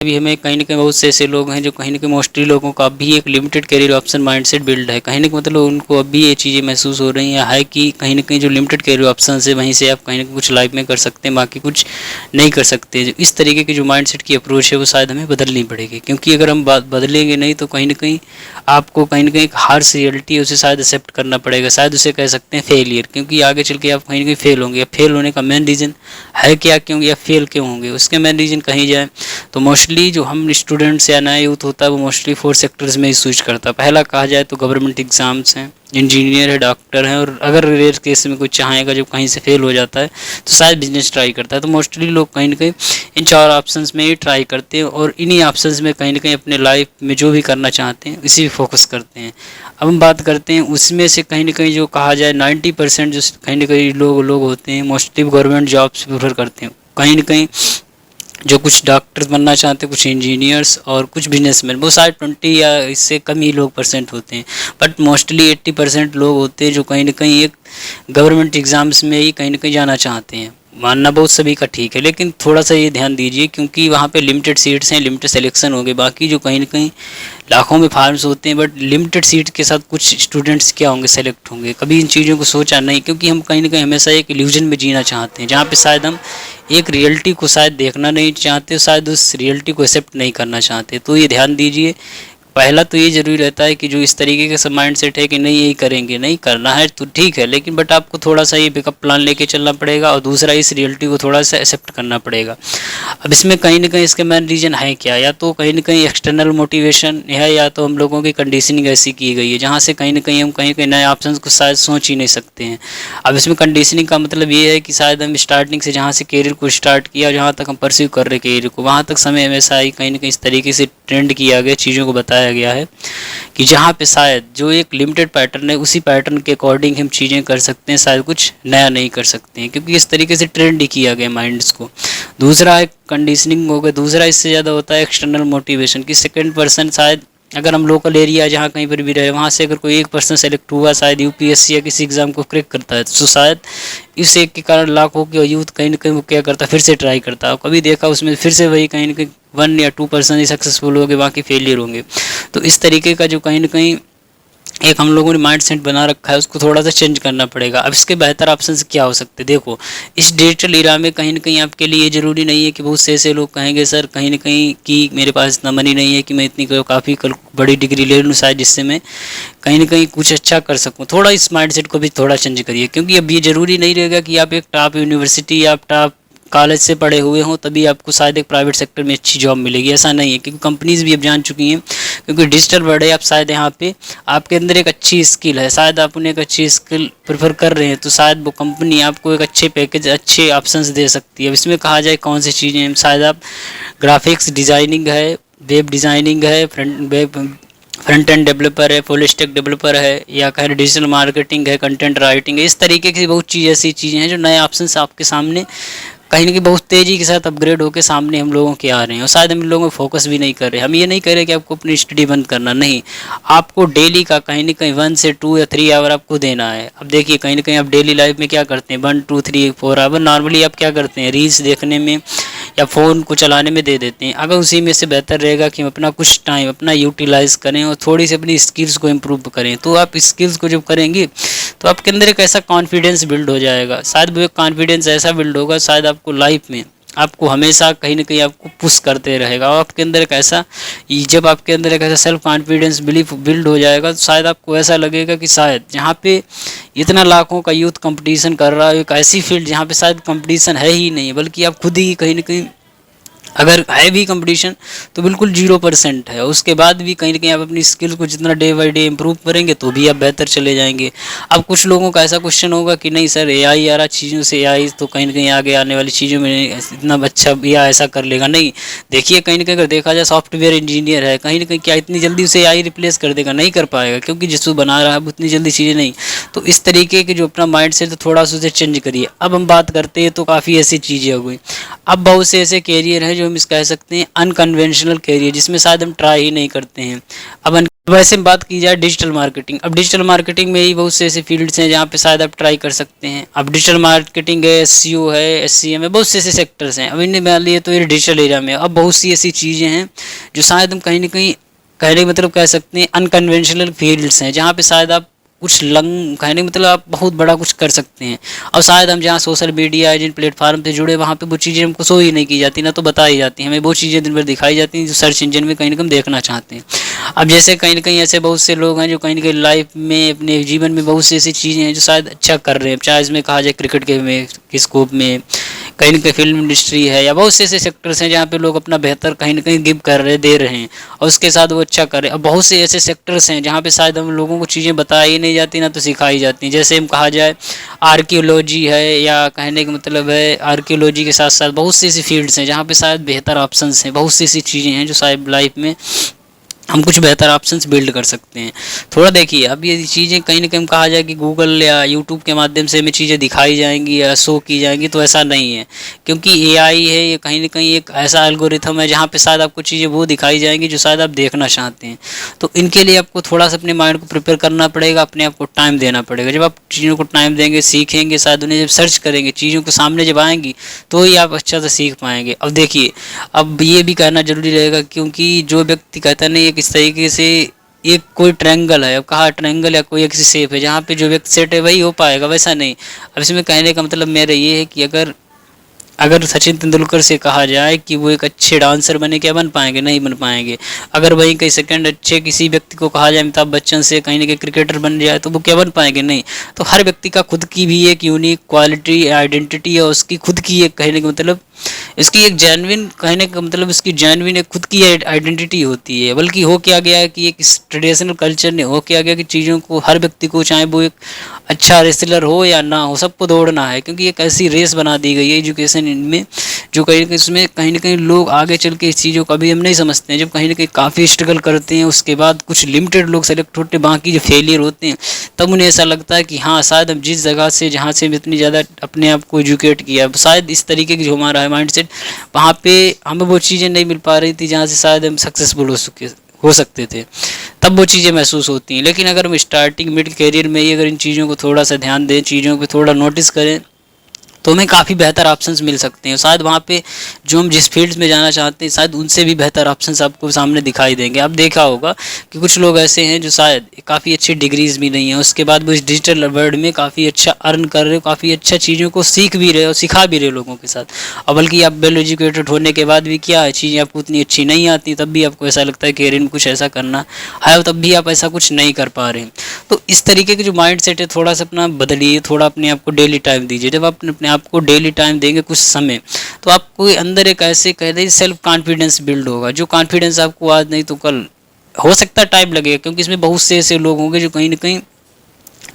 अभी हमें कहीं न कहीं बहुत से ऐसे लोग हैं जो कहीं न कहीं मोस्टली लोगों का अभी एक limited career option mindset build है। कहीं न कहीं मतलब उनको अभी ये चीज़ें महसूस हो रही है कि कहीं न कहीं जो लिमिटेड करियर ऑप्शंस है वहीं से आप कहीं न कहीं कुछ लाइफ में कर सकते हैं, बाकी कुछ नहीं कर सकते। जो इस तरीके की जो माइंडसेट की अप्रोच है वो शायद हमें बदलनी पड़ेगी, क्योंकि अगर हम बात बदलेंगे नहीं तो कहीं न कहीं आपको कहीं न कहीं एक हार्श रियलिटी है उसे शायद एक्सेप्ट करना पड़ेगा। शायद उसे कह सकते हैं फेलियर, क्योंकि आगे चल के आप कहीं न कहीं फेल होंगे। फेल होने का मेन रीज़न है क्या, क्यों या फेल क्यों होंगे, उसके मेन रीज़न कहीं जाए तो मोस्टली जो हम स्टूडेंट्स या नया यूथ होता है वो मोस्टली 4 सेक्टर्स में ही स्विच करता है। पहला कहा जाए तो गवर्नमेंट एग्जाम्स हैं, इंजीनियर है, डॉक्टर है, और अगर रेयर केस में कोई चाहेगा जब कहीं से फेल हो जाता है तो शायद बिजनेस ट्राई करता है। तो मोस्टली लोग कहीं ना कहीं इन 4 ऑप्शंस में ही ट्राई करते हैं और इन्हीं ऑप्शंस में कहीं ना कहीं अपने लाइफ में जो भी करना चाहते हैं इसी पे फोकस करते हैं। अब हम बात करते हैं उसमें से कहीं ना कहीं जो कहा जाए 90% जो कहीं ना कहीं लोग होते हैं मोस्टली गवर्नमेंट जॉब्स प्रेफर करते हैं। कहीं ना कहीं जो कुछ डॉक्टर बनना चाहते हैं, कुछ इंजीनियर्स और कुछ बिजनेसमैन, वो शायद 20 या इससे कम ही लोग परसेंट होते हैं। बट मोस्टली 80% लोग होते हैं जो कहीं ना कहीं एक गवर्नमेंट एग्ज़ाम्स में ही कहीं ना कहीं जाना चाहते हैं। मानना बहुत सभी का ठीक है, लेकिन थोड़ा सा ये ध्यान दीजिए क्योंकि वहाँ पे लिमिटेड सीट्स हैं, लिमिटेड सिलेक्शन होंगे। बाकी जो कहीं ना कहीं लाखों में फार्म्स होते हैं, बट लिमिटेड सीट के साथ कुछ स्टूडेंट्स क्या होंगे, सेलेक्ट होंगे। कभी इन चीज़ों को सोचा नहीं, क्योंकि हम कहीं ना कहीं हमेशा एक इल्यूजन में जीना चाहते हैं जहाँ पे शायद हम एक रियलिटी को शायद देखना नहीं चाहते, शायद उस रियलिटी को एक्सेप्ट नहीं करना चाहते। तो ये ध्यान दीजिए, पहला तो ये ज़रूरी रहता है कि जो इस तरीके का सब माइंड सेट है कि नहीं यही करेंगे, नहीं करना है तो ठीक है, लेकिन बट आपको थोड़ा सा ये बैकअप प्लान लेके चलना पड़ेगा और दूसरा इस रियलिटी को थोड़ा सा एक्सेप्ट करना पड़ेगा। अब इसमें कहीं ना कहीं इसके मेन रीज़न है क्या, या तो कहीं ना कहीं एक्सटर्नल मोटिवेशन है, या तो हम लोगों की कंडीशनिंग ऐसी की गई है जहाँ से कहीं ना कहीं हम कहीं कहीं नए ऑप्शन को शायद सोच ही नहीं सकते हैं। अब इसमें कंडीशनिंग का मतलब ये है कि शायद हम स्टार्टिंग से जहाँ से करियर को स्टार्ट किया, जहाँ तक हम परस्यू कर रहे करियर को, वहाँ तक समय हमेशा ही कहीं ना कहीं इस तरीके से ट्रेंड किया गया, चीज़ों को बताया गया है कि जहाँ पे शायद जो एक लिमिटेड पैटर्न है उसी पैटर्न के अकॉर्डिंग हम चीज़ें कर सकते हैं, शायद कुछ नया नहीं कर सकते हैं, क्योंकि इस तरीके से ट्रेंड ही किया गया माइंड्स को। दूसरा एक कंडीशनिंग हो गया, दूसरा इससे ज़्यादा होता है एक्सटर्नल मोटिवेशन की सेकंड पर्सन। शायद अगर हम लोकल एरिया जहाँ कहीं पर भी रहे वहाँ से अगर कोई एक पर्सन सेलेक्ट हुआ, शायद यूपीएससी या किसी एग्ज़ाम को क्रैक करता है, तो शायद इस एक के कारण लाखों के यूथ कहीं ना कहीं वो क्या करता है, फिर से ट्राई करता है। कभी देखा उसमें फिर से वही कहीं ना कहीं 1 या 2% ही सक्सेसफुल होंगे, बाकी फेलियर होंगे। तो इस तरीके का जो कहीं ना कहीं एक हम लोगों ने माइंड सेट बना रखा है उसको थोड़ा सा चेंज करना पड़ेगा। अब इसके बेहतर ऑप्शंस क्या हो सकते हैं, देखो इस डिजिटल इरा में कहीं ना कहीं आपके लिए ये ज़रूरी नहीं है कि बहुत से ऐसे लोग कहेंगे सर कहीं ना कहीं कि मेरे पास इतना मनी नहीं है कि मैं इतनी काफ़ी बड़ी डिग्री ले लूँ शायद जिससे मैं कहीं ना कहीं कुछ अच्छा कर सकूँ। थोड़ा इस माइंड सेट को भी थोड़ा चेंज करिए, क्योंकि अब ये ज़रूरी नहीं रहेगा कि आप एक टॉप यूनिवर्सिटी या आप टॉप कॉलेज से पढ़े हुए हों तभी आपको शायद एक प्राइवेट सेक्टर में अच्छी जॉब मिलेगी, ऐसा नहीं है। क्योंकि कंपनीज़ भी अब जान चुकी हैं, क्योंकि डिजिटल वर्ल्ड है, आप शायद यहाँ पे आपके अंदर एक अच्छी स्किल है, शायद आप उन्हें एक अच्छी स्किल प्रेफर कर रहे हैं, तो शायद वो कंपनी आपको एक अच्छे पैकेज, अच्छे ऑप्शंस दे सकती है। अब इसमें कहा जाए कौन सी चीज़ें हैं, शायद आप ग्राफिक्स डिज़ाइनिंग है, वेब डिज़ाइनिंग है, फ्रंट एंड डेवलपर है, फुल स्टैक डेवलपर है, या कहें डिजिटल मार्केटिंग है, कंटेंट राइटिंग है। इस तरीके की बहुत चीज़ ऐसी चीज़ें हैं जो नए ऑप्शंस आपके सामने कहीं ना कहीं बहुत तेज़ी के साथ अपग्रेड होकर सामने हम लोगों के आ रहे हैं, और शायद हम लोगों में फोकस भी नहीं कर रहे। हम ये नहीं कह रहे कि आपको अपनी स्टडी बंद करना, नहीं, आपको डेली का कहीं ना कहीं 1 से 2 या 3 आवर आपको देना है। अब देखिए कहीं ना कहीं आप डेली लाइफ में क्या करते हैं, 1 2 3 4 आवर नॉर्मली आप क्या करते हैं, रील्स देखने में या फ़ोन को चलाने में दे देते हैं। अगर उसी में से बेहतर रहेगा कि हम अपना कुछ टाइम अपना यूटिलाइज़ करें और थोड़ी सी अपनी स्किल्स को इम्प्रूव करें, तो आप स्किल्स को जब करेंगे तो आपके अंदर एक ऐसा कॉन्फिडेंस बिल्ड हो जाएगा। शायद वो एक कॉन्फिडेंस ऐसा बिल्ड होगा, शायद आपको लाइफ में आपको हमेशा कहीं ना कहीं आपको पुश करते रहेगा, और आपके अंदर एक ऐसा जब आपके अंदर एक ऐसा सेल्फ कॉन्फिडेंस बिलीफ बिल्ड हो जाएगा तो शायद आपको ऐसा लगेगा कि शायद जहाँ पे इतना लाखों का यूथ कंपटीशन कर रहा है, एक ऐसी फील्ड जहाँ पे शायद कंपटीशन है ही नहीं, बल्कि आप खुद ही कहीं ना कहीं अगर है भी कंपटीशन तो बिल्कुल 0% है। उसके बाद भी कहीं ना कहीं आप अपनी स्किल को जितना डे बाई डे इम्प्रूव करेंगे तो भी आप बेहतर चले जाएंगे। अब कुछ लोगों का ऐसा क्वेश्चन होगा कि नहीं सर एआई आ रहा चीज़ों से, एआई तो कहीं ना कहीं आगे आने वाली चीज़ों में इतना अच्छा या ऐसा कर लेगा। नहीं, देखिए कहीं ना कहीं अगर देखा जाए सॉफ्टवेयर इंजीनियर है, कहीं ना कहीं क्या इतनी जल्दी उसे एआई रिप्लेस कर देगा, नहीं कर पाएगा, क्योंकि जिसको बना रहा है उतनी जल्दी चीज़ें नहीं। तो इस तरीके के जो अपना माइंड सेट थोड़ा सा उसे चेंज करिए। अब हम बात करते हैं तो काफ़ी ऐसी चीज़ें हो गई। अब बहुत से ऐसे कैरियर हैं जो हम इस कह सकते हैं अनकन्वेंशनल कैरियर, जिसमें शायद हम ट्राई ही नहीं करते हैं। अब वैसे में बात की जाए डिजिटल मार्केटिंग, अब डिजिटल मार्केटिंग में ही बहुत से ऐसे फील्ड्स हैं जहाँ पे शायद आप ट्राई कर सकते हैं। अब डिजिटल मार्केटिंग है, एसईओ है, एससीएम है, बहुत से ऐसे सेक्टर्स हैं। अब इनमें मान लिए तो ये डिजिटल एरिया में अब बहुत सी ऐसी चीज़ें हैं जो शायद हम कहीं ना कहीं कहने का मतलब कह सकते हैं अनकन्वेंशनल फील्ड्स हैं, जहाँ पे शायद आप कुछ कहने का मतलब आप बहुत बड़ा कुछ कर सकते हैं। और शायद हम जहाँ सोशल मीडिया जिन प्लेटफॉर्म पे जुड़े वहाँ पे वो चीज़ें हमको शो ही नहीं की जाती, ना तो बताई जाती, हमें वो चीज़ें दिन भर दिखाई जाती हैं जो सर्च इंजन में कहीं ना कहीं देखना चाहते हैं। अब जैसे कहीं ना कहीं ऐसे बहुत से लोग हैं जो कहीं ना कहीं लाइफ में अपने जीवन में बहुत सी ऐसी चीज़ें हैं जो शायद अच्छा कर रहे हैं, चाहे इसमें कहा जाए क्रिकेट के स्कोप में, कहीं ना कहीं फिल्म इंडस्ट्री है, या बहुत से ऐसे सेक्टर्स हैं जहाँ पे लोग अपना बेहतर कहीं ना कहीं गिव कर रहे दे रहे हैं और उसके साथ वो अच्छा कर रहे हैं। अब बहुत से ऐसे सेक्टर्स हैं जहाँ पे शायद हम लोगों को चीज़ें बताई नहीं जाती, ना तो सिखाई जाती हैं। जैसे हम कहा जाए आर्कियोलॉजी है, या कहने का मतलब है आर्कियोलॉजी के साथ साथ बहुत सी ऐसी फील्ड्स हैं जहाँ पे शायद बेहतर ऑप्शंस हैं, बहुत सी ऐसी चीज़ें हैं जो शायद लाइफ में हम कुछ बेहतर ऑप्शंस बिल्ड कर सकते हैं। थोड़ा देखिए, अब ये चीज़ें कहीं ना कहीं कहा जाए कि गूगल या यूट्यूब के माध्यम से हमें चीज़ें दिखाई जाएंगी या शो की जाएंगी, तो ऐसा नहीं है, क्योंकि एआई है ये कहीं ना कहीं एक ऐसा एल्गोरिथम है जहाँ पे शायद आपको चीज़ें वो दिखाई जाएंगी जो शायद आप देखना चाहते हैं। तो इनके लिए आपको थोड़ा सा अपने माइंड को प्रिपेयर करना पड़ेगा, अपने आप को टाइम देना पड़ेगा। जब आप चीज़ों को टाइम देंगे, सीखेंगे, शायद उन्हें जब सर्च करेंगे, चीज़ों के सामने जब आएंगी, तो ही आप अच्छा से सीख पाएंगे। अब देखिए, अब ये भी कहना जरूरी रहेगा, क्योंकि जो व्यक्ति कहता नहीं है किस तरीके से एक कोई ट्रायंगल है, अब कहा ट्रायंगल या कोई एक शेप है जहाँ पे जो व्यक्ति सेट है वही हो पाएगा, वैसा नहीं। अब इसमें कहने का मतलब मेरा ये है कि अगर सचिन तेंदुलकर से कहा जाए कि वो एक अच्छे डांसर बने, क्या बन पाएंगे? नहीं बन पाएंगे। अगर वहीं कई सेकंड अच्छे किसी व्यक्ति को कहा जाए अमिताभ बच्चन से कहीं ना कहीं क्रिकेटर बन जाए, तो वो क्या बन पाएंगे? नहीं। तो हर व्यक्ति का खुद की भी एक यूनिक क्वालिटी आइडेंटिटी है, उसकी खुद की एक कहने का मतलब इसकी एक जेन्युइन कहने का मतलब इसकी जेन्युइन एक खुद की आइडेंटिटी होती है। बल्कि हो क्या गया है कि एक ट्रेडिशनल कल्चर ने हो क्या गया कि चीज़ों को हर व्यक्ति को, चाहे वो एक अच्छा रेसलर हो या ना हो, सबको दौड़ना है, क्योंकि एक ऐसी रेस बना दी गई है एजुकेशन इनमें, जो कहीं इसमें कहीं ना कहीं लोग आगे चल के इस चीज़ों को अभी हम नहीं समझते हैं। जब कहीं ना कहीं काफ़ी स्ट्रगल करते हैं, उसके बाद कुछ लिमिटेड लोग सेलेक्ट होते हैं, बाकी जो फेलियर होते हैं, तब उन्हें ऐसा लगता है कि हाँ शायद हम जिस जगह से जहाँ से इतनी ज़्यादा अपने आप को एजुकेट किया, शायद इस तरीके की जो हमारा है माइंडसेट, वहाँ पे हमें वो चीज़ें नहीं मिल पा रही थी जहाँ से शायद हम सक्सेसफुल हो सकते थे, तब वो चीज़ें महसूस होती हैं। लेकिन अगर हम स्टार्टिंग मिड करियर में ही अगर इन चीज़ों को थोड़ा सा ध्यान दें, चीज़ों को थोड़ा नोटिस करें, तो हमें काफ़ी बेहतर ऑप्शंस मिल सकते हैं। शायद वहाँ पे जो हम जिस फील्ड्स में जाना चाहते हैं, शायद उनसे भी बेहतर ऑप्शंस आपको सामने दिखाई देंगे। आप देखा होगा कि कुछ लोग ऐसे हैं जो शायद काफ़ी अच्छी डिग्रीज भी नहीं है, उसके बाद वो इस डिजिटल वर्ल्ड में काफ़ी अच्छा अर्न कर रहे हो, काफ़ी अच्छा चीज़ों को सीख भी रहे हो, सिखा भी रहे लोगों के साथ। और बल्कि आप वेल एजुकेटेड होने के बाद भी क्या है, चीज़ें आपको उतनी अच्छी नहीं आती, तब भी आपको ऐसा लगता है कि करियर में कुछ ऐसा करना है, तब भी आप ऐसा कुछ नहीं कर पा रहे हैं। तो इस तरीके के जो माइंड सेट है, थोड़ा सा अपना बदलिए, थोड़ा अपने आप को डेली टाइम दीजिए। जब आप अपने आप को डेली टाइम देंगे कुछ समय, तो आपको अंदर एक ऐसे कह दे सेल्फ कॉन्फिडेंस बिल्ड होगा, जो कॉन्फिडेंस आपको आज नहीं तो कल, हो सकता है टाइम लगेगा, क्योंकि इसमें बहुत से ऐसे लोग होंगे जो कहीं ना कहीं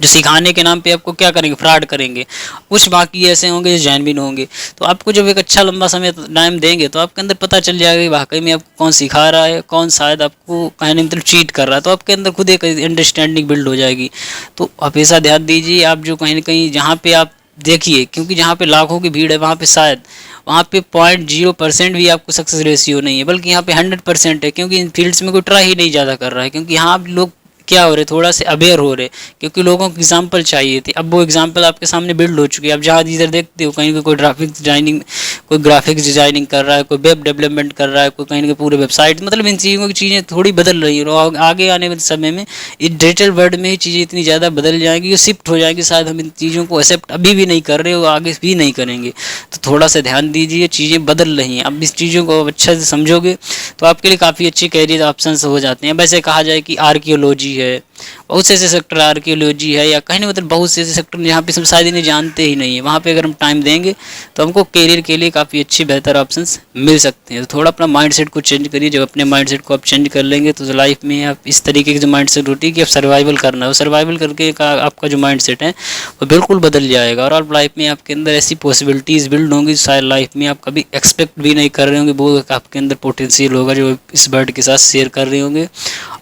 जो सिखाने के नाम पे आपको क्या करेंगे, फ्रॉड करेंगे। कुछ बाकी ऐसे होंगे जो जेन्युइन होंगे। तो आपको जब एक अच्छा लंबा समय टाइम देंगे, तो आपके अंदर पता चल जाएगा कि वाकई में आपको कौन सिखा रहा है, कौन शायद आपको कहने मतलब चीट कर रहा है। तो आपके अंदर खुद एक अंडरस्टैंडिंग बिल्ड हो जाएगी। तो आप ऐसा ध्यान दीजिए, आप जो कहीं ना कहीं जहाँ पे आप देखिए, क्योंकि जहाँ पे लाखों की भीड़ है, वहाँ पे शायद वहाँ पे 0.0% भी आपको सक्सेस रेशियो नहीं है, बल्कि यहाँ पे 100% है, क्योंकि इन फील्ड्स में कोई ट्राई ही नहीं ज़्यादा कर रहा है। क्योंकि यहाँ लोग क्या हो रहे, थोड़ा से अवेयर हो रहे, क्योंकि लोगों को एग्जाम्पल चाहिए थे। अब वो एग्जाम्पल आपके सामने बिल्ड हो चुकी है। अब जहाँ इधर देखते हो कहीं कोई ग्राफिक्स डिजाइनिंग कर रहा है, कोई वेब डेवलपमेंट कर रहा है, कोई कहीं पूरे वेबसाइट, मतलब इन चीज़ों की चीज़ें थोड़ी बदल रही है। और आगे आने वाले समय में इस डिजिटल वर्ल्ड में ही चीज़ें इतनी ज़्यादा बदल जाएंगी, शिफ्ट हो जाएंगी, शायद हम इन चीज़ों को एक्सेप्ट अभी भी नहीं कर रहे और आगे भी नहीं करेंगे। तो थोड़ा सा ध्यान दीजिए, चीज़ें बदल रही हैं। अब इस चीज़ों को अच्छे से समझोगे तो आपके लिए काफ़ी अच्छे कैरियर ऑप्शंस हो जाते हैं। वैसे कहा जाए कि आर्कियोलॉजी है, बहुत से ऐसे सेक्टर आर्कियोलॉजी है, या कहीं नहीं मतलब बहुत से ऐसे सेक्टर जहाँ पे सब शायद इन्हें जानते ही नहीं है, वहाँ पे अगर हम टाइम देंगे तो हमको करियर के लिए काफ़ी अच्छे बेहतर ऑप्शंस मिल सकते हैं। तो थोड़ा अपना माइंडसेट को चेंज करिए। जब अपने माइंडसेट को आप चेंज कर लेंगे तो लाइफ में आप इस तरीके की जो माइंडसेट होती है कि आप सर्वाइवल करना है, सर्वाइवल करके आपका जो माइंडसेट है वो बिल्कुल बदल जाएगा। और आप लाइफ में आपके अंदर ऐसी पॉसिबिलिटीज़ बिल्ड होंगी शायद लाइफ में आप कभी एक्सपेक्ट भी नहीं कर रहे होंगे। वो आपके अंदर पोटेंशियल होगा जो इस वर्ल्ड के साथ शेयर कर रहे होंगे,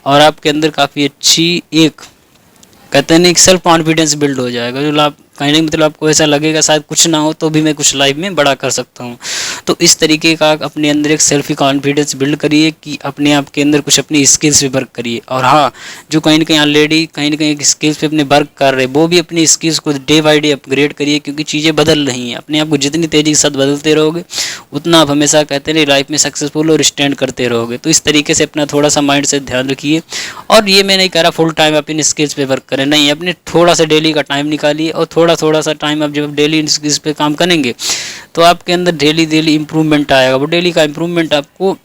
और आपके अंदर काफ़ी अच्छी एक कहते हैं एक सेल्फ कॉन्फिडेंस बिल्ड हो जाएगा, जो आप कहीं ना मतलब आपको ऐसा लगेगा शायद कुछ ना हो तो भी मैं कुछ लाइफ में बड़ा कर सकता हूँ। तो इस तरीके का अपने अंदर एक सेल्फ कॉन्फिडेंस बिल्ड करिए कि अपने आप के अंदर कुछ अपनी स्किल्स पे वर्क करिए। और हाँ, जो कहीं ना कहीं ऑलरेडी कहीं ना कहीं स्किल्स पे अपने वर्क कर रहे वो भी अपनी स्किल्स को डे बाई डे अपग्रेड करिए, क्योंकि चीज़ें बदल रही हैं। अपने आप को जितनी तेज़ी के साथ बदलते रहोगे उतना आप हमेशा कहते हैं लाइफ में सक्सेसफुल और स्टैंड करते रहोगे। तो इस तरीके से अपना थोड़ा सा माइंड से ध्यान रखिए। और ये मैं नहीं कह रहा फुल टाइम आप इन स्किल्स पे वर्क करें, नहीं, अपने थोड़ा सा डेली का टाइम निकालिए और थोड़ा थोड़ा सा टाइम आप जब डेली इन स्किल्स पे काम करेंगे तो आपके अंदर डेली डेली इंप्रूवमेंट आएगा। वो डेली का इंप्रूवमेंट आपको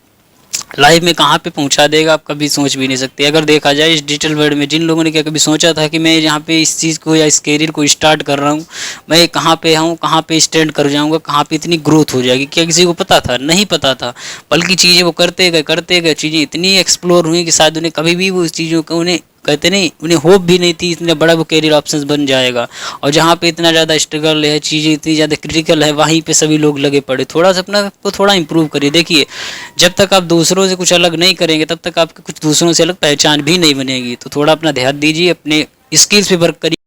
लाइफ में कहाँ पे पहुंचा देगा आप कभी सोच भी नहीं सकते। अगर देखा जाए इस डिजिटल वर्ल्ड में जिन लोगों ने क्या कभी सोचा था कि मैं यहाँ पे इस चीज़ को या इस करियर को स्टार्ट कर रहा हूँ, मैं कहाँ पे हूँ, कहाँ पे स्टैंड कर जाऊँगा, कहाँ पे इतनी ग्रोथ हो जाएगी, क्या किसी को पता था? नहीं पता था। बल्कि चीज़ें वो करते गए चीज़ें इतनी एक्सप्लोर हुई कि शायद उन्हें कभी भी वो उस चीज़ों को उन्हें कहते नहीं, उन्हें होप भी नहीं थी इतना बड़ा वो करियर ऑप्शंस बन जाएगा। और जहाँ पे इतना ज़्यादा स्ट्रगल है, चीज़ें इतनी ज़्यादा क्रिटिकल है, वहीं पे सभी लोग लगे पड़े। थोड़ा सा अपना को थोड़ा इंप्रूव करिए। देखिए, जब तक आप दूसरों से कुछ अलग नहीं करेंगे तब तक आपकी कुछ दूसरों से अलग पहचान भी नहीं बनेगी। तो थोड़ा अपना ध्यान दीजिए, अपने स्किल्स पे वर्क करिए।